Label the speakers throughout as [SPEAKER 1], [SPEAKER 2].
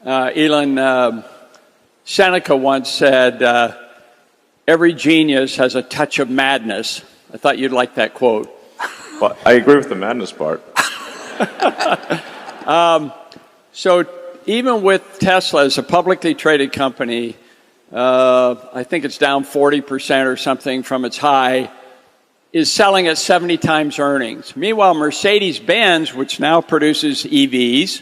[SPEAKER 1] Elon, Seneca once said, every genius has a touch of madness. I thought you'd like that quote.
[SPEAKER 2] Well, I agree with the madness part.
[SPEAKER 1] So even with Tesla as a publicly traded company, I think it's down 40% or something from its high, is selling at 70 times earnings. Meanwhile, Mercedes-Benz, which now produces EVs,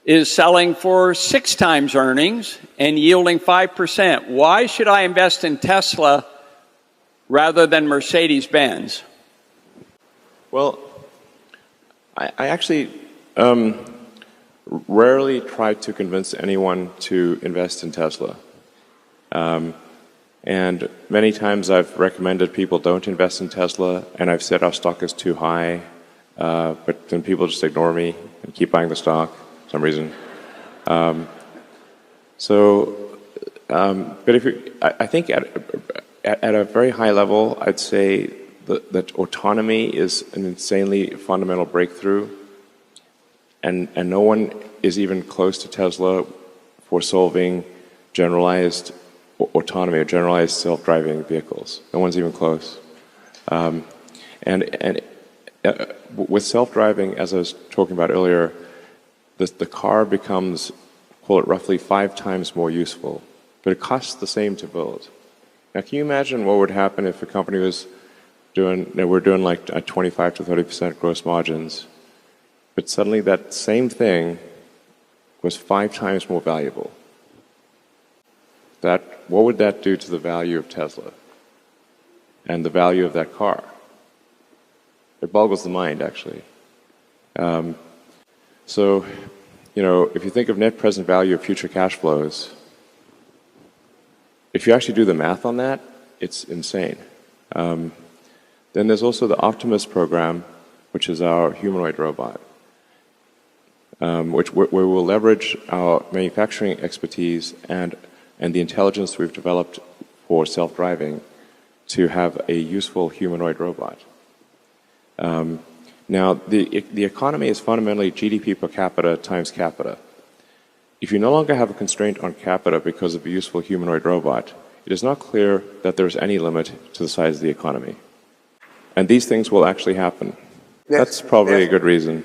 [SPEAKER 1] is selling for 6 times earnings and yielding 5%. Why should I invest in Tesla rather than Mercedes-Benz?
[SPEAKER 2] Well, I actually rarely try to convince anyone to invest in Tesla. And many times I've recommended people don't invest in Tesla, and I've said our stock is too high, but then people just ignore me and keep buying the stock for some reason. But if I think at a very high level, I'd say that autonomy is an insanely fundamental breakthrough, and no one is even close to Tesla for solving generalized autonomy or generalized self-driving vehicles. No one's even close. With self-driving, as I was talking about earlier, the car becomes, call it roughly 5 times more useful, but it costs the same to build. Now, can you imagine what would happen if a company was we're doing like 25 to 30% gross margins, but suddenly that same thing was 5 times more valuable? What would that do to the value of Tesla and the value of that car? It boggles the mind, actually. So, if you think of net present value of future cash flows, if you actually do the math on that, it's insane. Then there's also the Optimus program, which is our humanoid robot, where we'll leverage our manufacturing expertise and the intelligence we've developed for self-driving to have a useful humanoid robot. Now, the economy is fundamentally GDP per capita times capita. If you no longer have a constraint on capita because of a useful humanoid robot, it is not clear that there's any limit to the size of the economy. And these things will actually happen. That's probably a good reason.